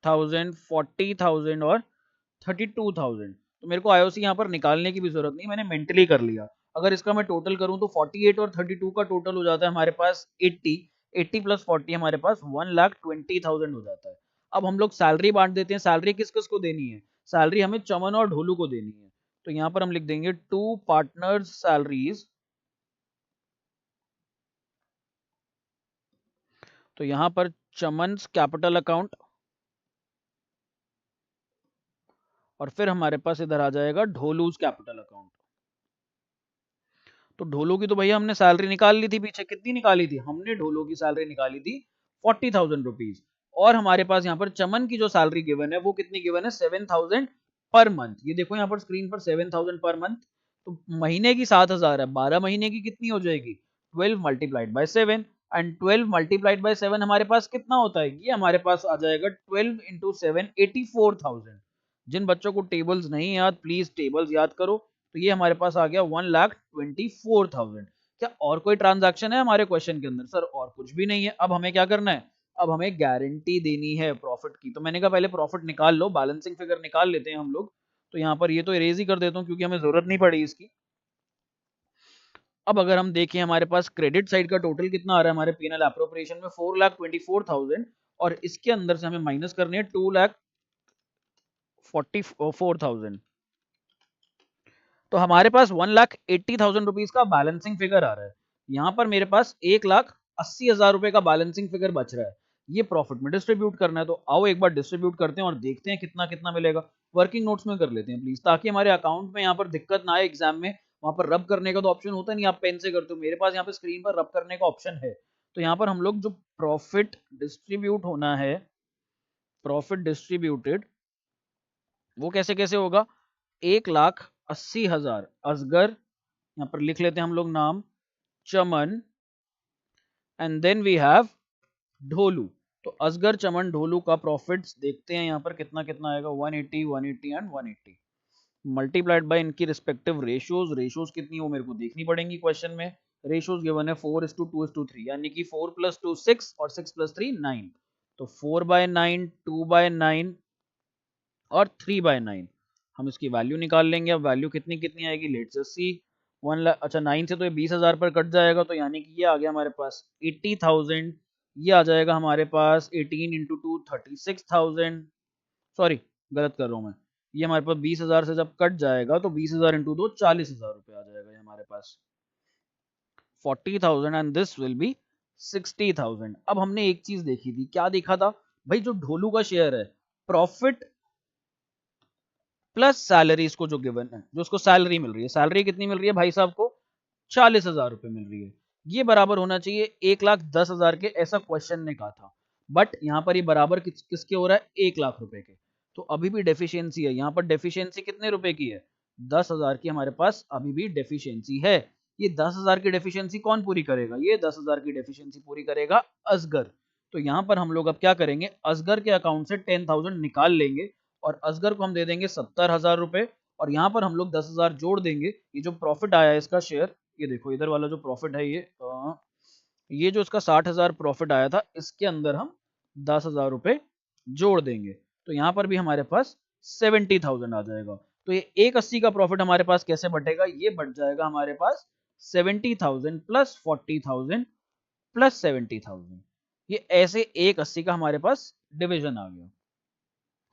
40,000 और 32,000। तो मेरे को आईओसी यहाँ पर निकालने की भी जरूरत नहीं, मैंने मेंटली कर लिया। अगर इसका मैं टोटल करूं तो 48 और 32 का टोटल हो जाता है हमारे पास 80। 80 प्लस 40 हमारे पास 1,20,000 हो जाता है। अब हम लोग सैलरी बांट देते हैं। सैलरी किस किस को देनी है? सैलरी हमें चमन और ढोलू को देनी है। तो यहाँ पर हम लिख देंगे टू पार्टनर्स सैलरीज। तो यहाँ पर चमन्स कैपिटल अकाउंट, और फिर हमारे पास इधर आ जाएगा ढोलूज कैपिटल अकाउंट। तो ढोलो की तो भैया हमने सैलरी निकाल ली थी पीछे, कितनी निकाली थी हमने? ढोलो की सैलरी निकाली थी 40,000 रुपीज। और हमारे पास यहाँ पर चमन की जो सैलरी गिवन है वो कितनी गिवन है? 7,000 पर मंथ। ये देखो यहाँ पर स्क्रीन पर 7,000 पर मंथ। तो महीने की 7,000 है, 12 महीने की कितनी हो जाएगी? 12 multiplied by 7। And 12 multiplied by 7 हमारे पास कितना होता है? ये हमारे पास आ जाएगा 12 इंटू 7, 84,000। जिन बच्चों को टेबल्स नहीं याद, प्लीज टेबल्स याद करो। तो ये हमारे पास आ गया 1,24,000। क्या और कोई ट्रांजैक्शन है हमारे क्वेश्चन के अंदर? सर और कुछ भी नहीं है। अब हमें क्या करना है? अब हमें गारंटी देनी है प्रॉफिट की। तो मैंने कहा पहले प्रॉफिट निकाल लो, बैलेंसिंग फिगर निकाल लेते हैं हम लोग। तो यहाँ पर ये तो इरेज ही कर देता हूँ क्योंकि हमें जरूरत नहीं पड़ी इसकी। अब अगर हम देखें हमारे पास क्रेडिट साइड का टोटल कितना आ रहा है हमारे पीएनएल एप्रोप्रिएशन में? 4,24,000। और इसके अंदर से हमें माइनस करनी है 2,44,000। तो हमारे पास 1,80,000 रुपीज का बैलेंसिंग फिगर आ रहा है। यहाँ पर मेरे पास 1,80,000 रुपए का बैलेंसिंग फिगर बच रहा है। ये प्रॉफिट में डिस्ट्रीब्यूट करना है। तो आओ एक बार डिस्ट्रीब्यूट करते हैं और देखते हैं कितना कितना मिलेगा। वर्किंग नोट्स में कर लेते हैं प्लीज, ताकि हमारे अकाउंट में यहाँ पर दिक्कत ना आए एग्जाम में। वहां पर रब करने का तो ऑप्शन होता नहीं, आप पेन से करते हो। मेरे पास यहाँ पे स्क्रीन पर रब करने का ऑप्शन है। तो यहाँ पर हम लोग जो प्रॉफिट डिस्ट्रीब्यूट होना है, प्रॉफिट डिस्ट्रीब्यूटेड, वो कैसे कैसे होगा? 1,80,000 असगर, यहाँ पर लिख लेते हैं हम लोग नाम, चमन, and then we have Dholu. तो असगर, चमन, ढोलू का प्रॉफिट्स देखते हैं यहाँ पर कितना कितना आएगा। 180, 180 एंड 180 मल्टीप्लाइड बाय इनकी रिस्पेक्टिव रेशियोज। रेशियोज कितनी हो मेरे को देखनी पड़ेंगी क्वेश्चन में। रेशियोज गिवन है 4:2:3, यानी कि 4 + 2 6 और 6 + 3 9। तो 4/9, 2/9 और 3/9। हम इसकी वैल्यू निकाल लेंगे। अब वैल्यू कितनी कितनी आएगी, लेट्स सी। 1 लाख, अच्छा 9 से तो ये 20,000 पर कट जाएगा, तो यानी कि ये आ गया हमारे पास 80,000। ये आ जाएगा हमारे पास 18 इंटू 2 36,000। सॉरी, गलत कर रहा हूँ मैं। ये हमारे पास 20,000 से जब कट जाएगा तो 20,000 इंटू 2 40,000 रुपये आ जाएगा ये हमारे पास। 40,000 एंड दिस विल बी 60,000। अब हमने एक चीज देखी थी, क्या देखा था भाई? जो ढोलू का शेयर है, प्रॉफिट प्लस सैलरी इसको जो गिवन है, जो उसको सैलरी मिल रही है, सैलरी कितनी मिल रही है भाई साहब को? 40,000 रुपए मिल रही है। ये बराबर होना चाहिए 1,10,000 के, ऐसा क्वेश्चन ने कहा था। बट यहाँ पर ये बराबर किसके हो रहा है? 1,00,000 रुपए के। तो अभी भी डेफिशिएंसी है। यहाँ पर डेफिशिएंसी कितने रुपए की है? 10,000 की हमारे पास अभी भी डेफिशिएंसी है। ये 10,000 की डेफिशिएंसी कौन पूरी करेगा? ये 10,000 की डेफिशिएंसी पूरी करेगा असगर। तो यहाँ पर हम लोग अब क्या करेंगे? असगर के अकाउंट से 10,000 निकाल लेंगे और असगर को हम दे देंगे 70,000 रुपए। और यहाँ पर हम लोग 10,000 जोड़ देंगे। ये जो प्रॉफिट आया है इसका शेयर, ये देखो इधर वाला जो प्रॉफिट है, ये जो इसका 60,000 प्रॉफिट आया था, इसके अंदर हम 10,000 रुपए जोड़ देंगे। तो यहाँ पर भी हमारे पास 70,000 आ जाएगा। तो ये 180 का प्रॉफिट हमारे पास कैसे बटेगा? ये बट जाएगा हमारे पास 70,000 प्लस 40,000 प्लस 70,000। ये ऐसे 180 का हमारे पास डिविजन आ गया।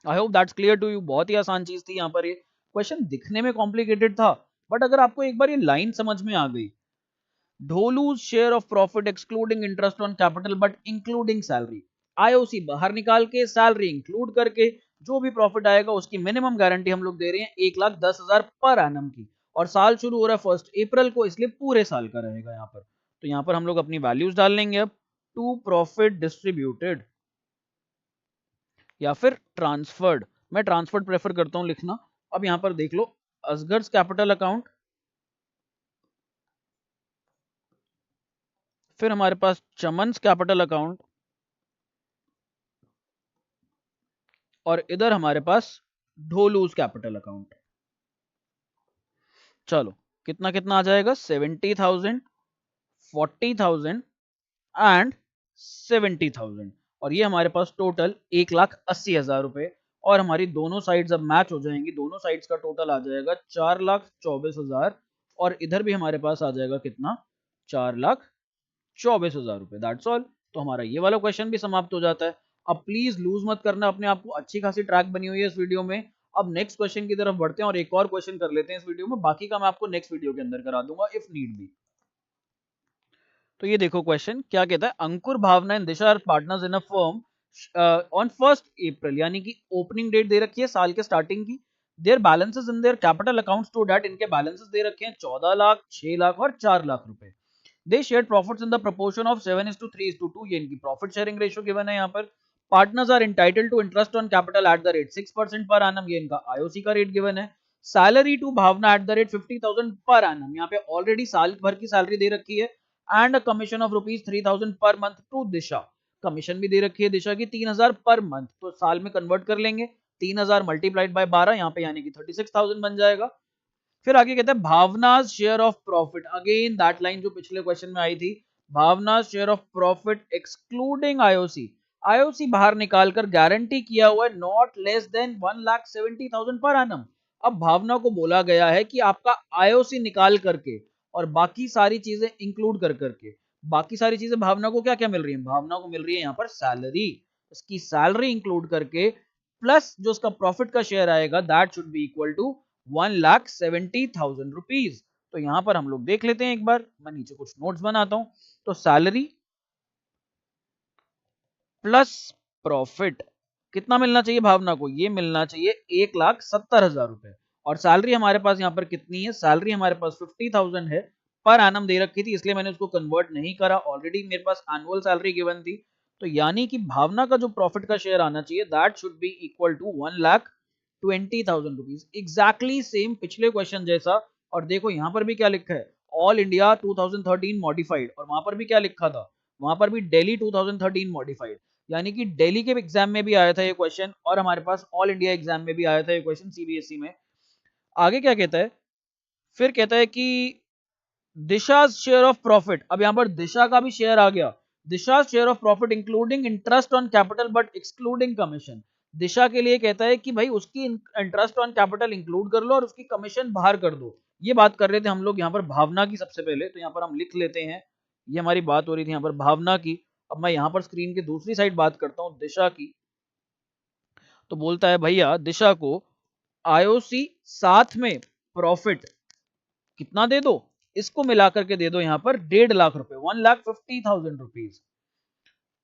I hope that's clear to you. बहुत ही आसान चीज थी। यहाँ पर ये क्वेश्चन दिखने में कॉम्प्लिकेटेड था, बट अगर आपको एक बार ये लाइन समझ में आ गई, Dholu's share of profit excluding interest on capital but including salary, IOC बाहर निकाल के सैलरी इंक्लूड करके जो भी प्रॉफिट आएगा उसकी मिनिमम गारंटी हम लोग दे रहे हैं 1,10,000 पर एनम की। और साल शुरू हो रहा है 1 अप्रैल को, इसलिए पूरे साल का रहेगा यहाँ पर। तो यहाँ पर हम लोग अपनी वैल्यूज डाल लेंगे अब। टू प्रॉफिट डिस्ट्रीब्यूटेड या फिर ट्रांसफर्ड, मैं ट्रांसफर्ड प्रेफर करता हूं लिखना। अब यहां पर देख लो, असगर्स कैपिटल अकाउंट, फिर हमारे पास चमन्स कैपिटल अकाउंट, और इधर हमारे पास ढोलूज कैपिटल अकाउंट। चलो कितना कितना आ जाएगा? 70,000, 40,000 एंड 70,000। और ये हमारे पास टोटल 1,80,000 रुपए। और हमारी दोनों साइड्स अब मैच हो जाएंगी। दोनों साइड्स का टोटल आ जाएगा 4,24,000। और इधर भी हमारे पास आ जाएगा कितना? 4,24,000 रुपए। That's all. तो हमारा ये वाला क्वेश्चन भी समाप्त हो जाता है। अब प्लीज लूज मत करना अपने आप को, अच्छी खासी ट्रैक बनी हुई है इस वीडियो में। अब नेक्स्ट क्वेश्चन की तरफ बढ़ते हैं और एक और क्वेश्चन कर लेते हैं इस वीडियो में। बाकी का मैं आपको नेक्स्ट वीडियो के अंदर करा दूंगा इफ नीड बी। तो ये देखो क्वेश्चन क्या कहता है, Ankur, Bhavna and Disha are partners in a firm on 1 April, यानी कि ओपनिंग डेट दे रखी है साल के स्टार्टिंग की। Their balances in their capital accounts to date, इनके बैलेंसेस दे रखे हैं 14 लाख, 6 लाख और 4 लाख रुपए। They share profits in the proportion of 7:3:2, ये इनकी प्रॉफिट शेयरिंग रेशियो गिवन है यहाँ पर। Partners are entitled to interest on capital at the rate 6% per annum, ये इनका आईओसी का रेट गिवन है। Salary to Bhavna at the rate 50,000 per annum, यहाँ पे ऑलरेडी साल भर की सैलरी दे रखी है। And commission of ₹3,000 per month to Disha, commission भी दे रखी है दिशा की 3,000 पर मंथ, तो साल में कन्वर्ट कर लेंगे 3,000 मल्टीप्लाइड बाय 12, यहाँ पे यानी कि 36,000 बन जाएगा। फिर आगे कहते हैं Bhavna's share of profit, again that line जो पिछले क्वेश्चन में आई थी, Bhavna share of profit excluding IOC, IOC बाहर निकालकर गारंटी किया हुआ है not less than 1,70,000 per annum. अब भावना को बोला गया है कि आपका आईओसी निकाल करके और बाकी सारी चीजें इंक्लूड कर करके, बाकी सारी चीजें भावना को क्या क्या मिल रही है, भावना को मिल रही है यहाँ पर सैलरी, उसकी सैलरी इंक्लूड करके प्लस जो उसका प्रॉफिट का शेयर आएगा that should be equal to 1,70,000 rupees. तो यहां पर हम लोग देख लेते हैं एक बार, मैं नीचे कुछ नोट्स बनाता हूं। तो सैलरी प्लस प्रॉफिट कितना मिलना चाहिए भावना को, ये मिलना चाहिए 1,70,000 रुपए। और सैलरी हमारे पास यहाँ पर कितनी है, सैलरी हमारे पास 50,000 है, पर एनम दे रखी थी, इसलिए मैंने उसको कन्वर्ट नहीं करा, ऑलरेडी मेरे पास एनुअल सैलरी गिवन थी। तो यानी कि भावना का जो प्रॉफिट का शेयर आना चाहिए that should be equal to 1,20,000 rupees, exactly same पिछले क्वेश्चन जैसा। और देखो यहाँ पर भी क्या लिखा है, ऑल इंडिया 2013 मॉडिफाइड, और वहां पर भी क्या लिखा था, वहां पर भी दिल्ली 2013 मॉडिफाइड, यानी कि दिल्ली के एग्जाम में भी आया था ये क्वेश्चन, और हमारे पास ऑल इंडिया एग्जाम में भी आया था ये क्वेश्चन सीबीएसई में। आगे क्या कहता है, फिर कहता है कि दिशा शेयर ऑफ प्रॉफिट, अब यहां पर दिशा का भी शेयर आ गया, Disha share of profit including interest on capital but excluding commission. Disha के लिए कहता है कि भाई उसकी इंटरेस्ट ऑन कैपिटल इंक्लूड कर लो और उसकी कमीशन बाहर कर दो। ये बात कर रहे थे हम लोग यहाँ पर भावना की सबसे पहले, तो यहाँ पर हम लिख लेते हैं, ये हमारी बात हो रही थी यहाँ पर भावना की। अब मैं यहाँ पर स्क्रीन की दूसरी साइड बात करता हूँ दिशा की। तो बोलता है भैया दिशा को आईओसी साथ में प्रॉफिट कितना दे दो, इसको मिलाकर के दे दो यहाँ पर 1.5 लाख रुपए, 1,50,000 रुपीज।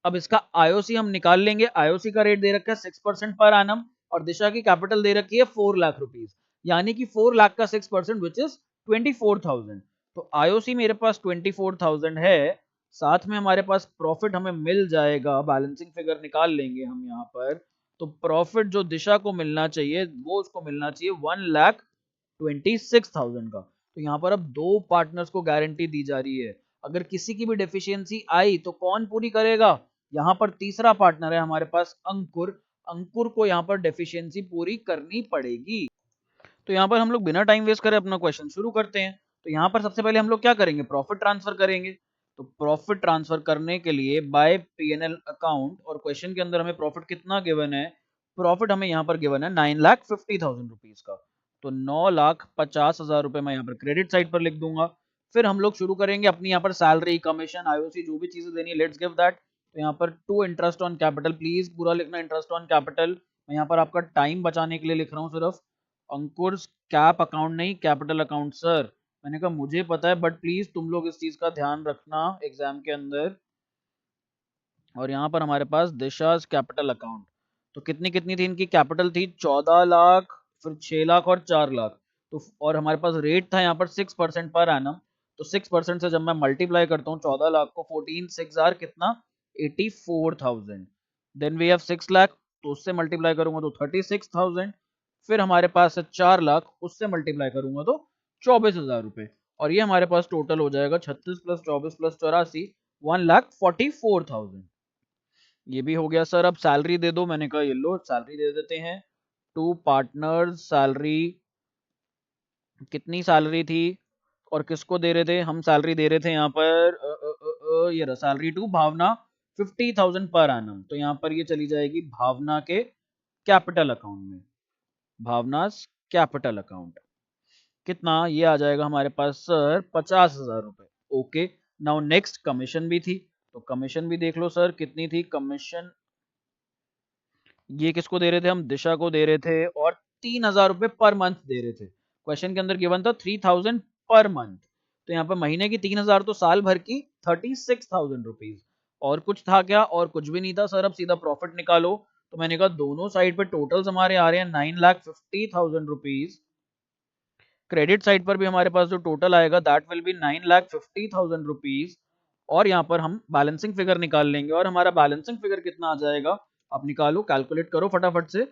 अब इसका आईओसी हम निकाल लेंगे, आईओसी का रेट दे रखा है 6% पर एनम, और दिशा की कैपिटल दे रखी है 4 लाख रुपीज, यानी कि 4 लाख का 6% विच इज 24,000। तो आईओसी मेरे पास 24,000 है, साथ में हमारे पास प्रॉफिट हमें मिल जाएगा, बैलेंसिंग फिगर निकाल लेंगे हम यहाँ पर। तो प्रॉफिट जो दिशा को मिलना चाहिए वो उसको मिलना चाहिए 1,26,000 का। तो यहाँ पर अब दो पार्टनर्स को गारंटी दी जा रही है, अगर किसी की भी डेफिशिएंसी आई तो कौन पूरी करेगा, यहाँ पर तीसरा पार्टनर है हमारे पास अंकुर, अंकुर को यहाँ पर डेफिशिएंसी पूरी करनी पड़ेगी। तो यहाँ पर हम लोग बिना टाइम वेस्ट करे अपना क्वेश्चन शुरू करते हैं। तो यहाँ पर सबसे पहले हम लोग क्या करेंगे, प्रॉफिट ट्रांसफर करेंगे। तो प्रॉफिट ट्रांसफर करने के लिए बाय पीएनएल अकाउंट, और क्वेश्चन के अंदर हमें प्रॉफिट कितना गिवन है, प्रॉफिट हमें यहाँ पर गिवन है 9,50,000 रुपीज का। तो 9,50,000 रुपए मैं यहाँ पर क्रेडिट साइड पर लिख दूंगा। फिर हम लोग शुरू करेंगे अपनी यहाँ पर सैलरी, कमीशन, आईओसी जो भी चीजें देनी है, लेट्स गिव दैट। तो यहाँ पर to interest on capital, please पूरा लिखना इंटरेस्ट ऑन कैपिटल, मैं यहाँ पर आपका टाइम बचाने के लिए लिख रहा हूँ सिर्फ। अंकुर कैप अकाउंट नहीं कैपिटल अकाउंट सर, मैंने कहा मुझे पता है बट प्लीज तुम लोग इस चीज का ध्यान रखना एग्जाम के अंदर। और यहाँ पर हमारे पास दिशाज कैपिटल अकाउंट, तो कितनी कितनी थी इनकी कैपिटल, थी 14 लाख, फिर 6 लाख और 4 लाख। तो और हमारे पास रेट था यहाँ पर 6% पर एनम। तो 6% से जब मैं मल्टीप्लाई करता हूँ 14 लाख को, 14 6 आर कितना, 84,000। देन वी हैव 6 लाख, तो उससे मल्टीप्लाई करूंगा तो 36,000। फिर हमारे पास है 4 लाख, उससे मल्टीप्लाई करूंगा तो 24,000 रुपए। और ये हमारे पास टोटल हो जाएगा 36 प्लस 24 प्लस 84, 1,44,000। ये भी हो गया सर। अब सैलरी दे दो, मैंने कहा ये लो सैलरी दे देते हैं। टू पार्टनर्स सैलरी, कितनी सैलरी थी और किसको दे रहे थे, हम सैलरी दे रहे थे यहाँ पर ये रहा salary to Bhavna 50,000 per annum. तो यहाँ पर ये चली जाएगी भावना के कैपिटल अकाउंट में, भावनास कैपिटल अकाउंट। कितना ये आ जाएगा हमारे पास सर, 50,000 रुपए। ओके, नाउ नेक्स्ट कमीशन भी थी, तो कमीशन भी देख लो सर कितनी थी कमीशन, ये किसको दे रहे थे हम, दिशा को दे रहे थे, और 3,000 रुपए पर मंथ दे रहे थे। क्वेश्चन के अंदर गिवन था 3,000 पर मंथ। तो यहाँ पर महीने की 3000 तो साल भर की 36,000 रुपीज। और कुछ था क्या? और कुछ भी नहीं था सर, अब सीधा प्रॉफिट निकालो। तो मैंने कहा दोनों साइड पे टोटल्स हमारे आ रहे हैं 9,50,000 रुपीज। क्रेडिट साइड पर भी हमारे पास जो टोटल आएगा दैट विल बी 9,50,000 रुपीज। और यहाँ पर हम बैलेंसिंग फिगर निकाल लेंगे, और हमारा बैलेंसिंग फिगर कितना आ जाएगा? आप निकालो, कैलकुलेट करो फटाफट से।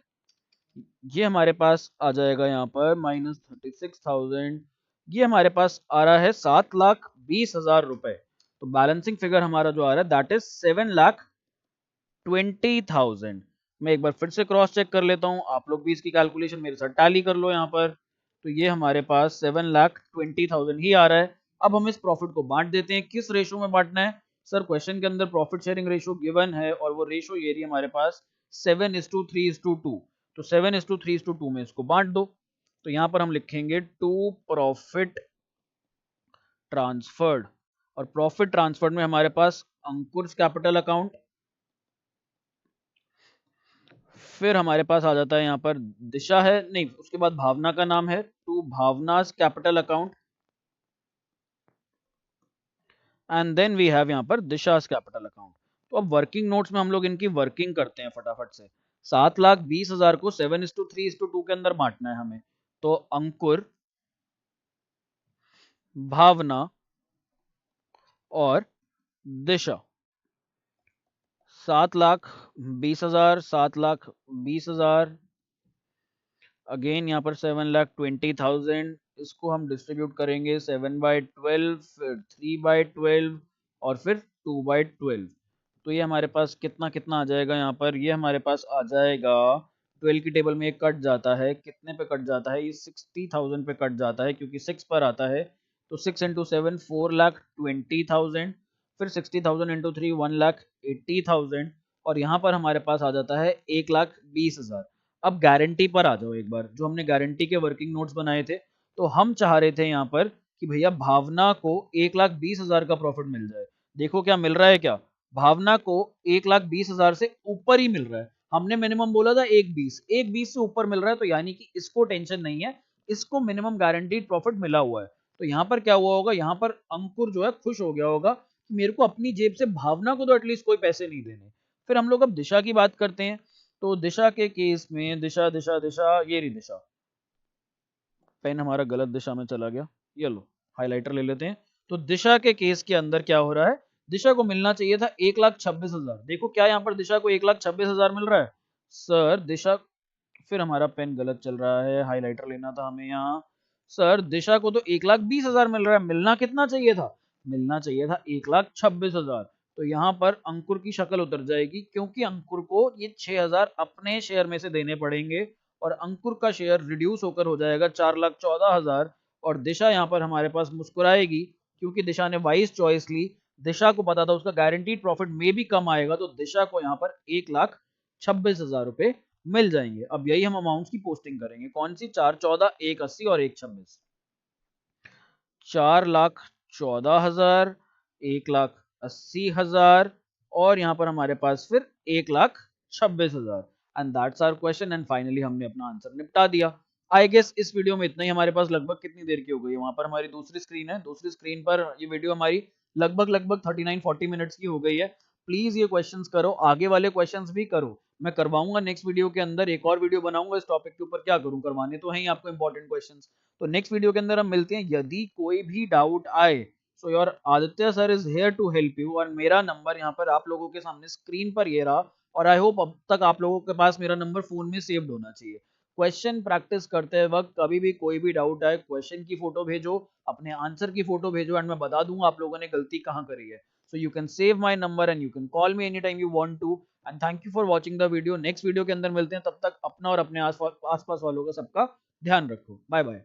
ये हमारे पास आ जाएगा यहाँ पर -36,000। ये हमारे पास आ रहा है 7,20,000 रुपए। तो बैलेंसिंग फिगर हमारा जो आ रहा है दैट इज 7,20,000। मैं एक बार फिर से क्रॉस चेक कर लेता हूँ, आप लोग भी इसकी कैलकुलेशन मेरे साथ टैली कर लो यहाँ पर। तो ये हमारे पास 7,20,000 ही आ रहा है। अब हम इस प्रॉफिट को बांट देते हैं। किस रेशो में बांटना है? सर क्वेश्चन के अंदर प्रॉफिट शेयरिंग रेशो गिवन है, और वो रेशो ये रही हमारे पास 7:3:2। तो 7:3:2 में इसको बांट दो। तो यहाँ पर हम लिखेंगे टू प्रॉफिट ट्रांसफर्ड। और प्रॉफिट ट्रांसफर्ड में हमारे पास अंकुर कैपिटल अकाउंट, फिर हमारे पास आ जाता है यहाँ पर दिशा है, नहीं उसके बाद भावना का नाम है, to Bhavna's capital account, and then we have यहाँ पर दिशास कैपिटल अकाउंट। तो अब वर्किंग नोट्स में हम लोग इनकी वर्किंग करते हैं फटाफट से। 7,20,000 को 7:3:2 के अंदर बांटना है हमें। तो अंकुर, भावना और दिशा। 7,20,000, 7,20,000, अगेन यहाँ पर 7,20,000। इसको हम डिस्ट्रीब्यूट करेंगे 7/12, फिर 3/12 और फिर 2/12। तो ये हमारे पास कितना कितना आ जाएगा यहाँ पर? ये हमारे पास आ जाएगा 12 की टेबल में एक कट जाता है, कितने पे कट जाता है? ये 60,000 पे कट जाता है, क्योंकि 6 पर आता है। तो 6 इंटू 7 4,20,000, फिर 60,000 इंटू 3 1,80,000, और यहाँ पर हमारे पास आ जाता है 1,20,000। अब गारंटी पर आ जाओ एक बार। जो हमने गारंटी के वर्किंग नोट्स बनाए थे, तो हम चाह रहे थे यहाँ पर कि भैया भावना को 1,20,000 का प्रॉफिट मिल जाए। देखो क्या मिल रहा है क्या? भावना को 1,20,000 से ऊपर ही मिल रहा है। हमने मिनिमम बोला था 1,20, 1,20 से ऊपर मिल रहा है, तो यानी कि इसको टेंशन नहीं है, इसको मिनिमम गारंटीड प्रॉफिट मिला हुआ है। तो यहाँ पर क्या हुआ होगा? यहाँ पर अंकुर जो है खुश हो गया होगा कि मेरे को अपनी जेब से भावना को तो एटलीस्ट कोई पैसे नहीं देने। फिर हम लोग अब दिशा की बात करते हैं। तो दिशा के केस में दिशा दिशा दिशा, ये रही दिशा। पेन हमारा गलत दिशा में चला गया, ये लो हाइलाइटर ले लेते हैं। तो दिशा के केस के अंदर क्या हो रहा है? दिशा को मिलना चाहिए था 1,26,000। देखो क्या यहाँ पर दिशा को 1,26,000 मिल रहा है? सर दिशा, फिर हमारा पेन गलत चल रहा है, हाइलाइटर लेना था हमें यहाँ। सर दिशा को तो 1,20,000 मिल रहा है, मिलना कितना चाहिए था? मिलना चाहिए था 1,26,000। तो यहाँ पर अंकुर की शक्ल उतर जाएगी, क्योंकि अंकुर को ये 6,000 अपने शेयर में से देने पड़ेंगे, और अंकुर का शेयर रिड्यूस होकर हो जाएगा 4,14,000। और दिशा यहाँ पर हमारे पास मुस्कुराएगी, क्योंकि दिशा ने वाइज चॉइस ली। दिशा को पता था उसका गारंटीड प्रॉफिट में भी कम आएगा, तो दिशा को यहाँ पर 1,26,000 रुपए मिल जाएंगे। अब यही हम अमाउंट्स की पोस्टिंग करेंगे। कौन सी? 414, 180 और 126। 4,14,000, 1,80,000, और यहाँ पर हमारे पास फिर 1,26,000। And that's our question, and finally हमने अपना आंसर निपटा दिया। आई गेस इस वीडियो में इतना ही। हमारे पास लगभग कितनी देर की हो गई है? वहां पर हमारी दूसरी स्क्रीन है, दूसरी स्क्रीन पर ये वीडियो हमारी लगभग लगभग 39-40 मिनट्स की हो गई है। प्लीज ये क्वेश्चंस करो, आगे वाले क्वेश्चंस भी करो। मैं करवाऊंगा नेक्स्ट वीडियो के अंदर, एक और वीडियो बनाऊंगा इस टॉपिक के ऊपर। क्या करूं, करवाने तो हैं ही आपको इंपॉर्टेंट क्वेश्चंस। तो नेक्स्ट वीडियो के अंदर हम मिलते हैं। यदि कोई भी डाउट आए, so your Aditya sir is here to help you, और मेरा नंबर यहाँ पर आप लोगों के सामने स्क्रीन पर ये रहा। और आई होप अब तक आप लोगों के पास मेरा नंबर फोन में सेव्ड होना चाहिए। क्वेश्चन प्रैक्टिस करते वक्त कभी भी कोई भी डाउट आए, क्वेश्चन की फोटो भेजो, अपने आंसर की फोटो भेजो, एंड मैं बता दूंगा आप लोगों ने गलती कहाँ करी है। So you can save my number and you can call me any time you want to. And thank you for watching the video. Next video के अंदर मिलते हैं, तब तक अपना और अपने आसपास वालों का सबका ध्यान रखो। Bye bye.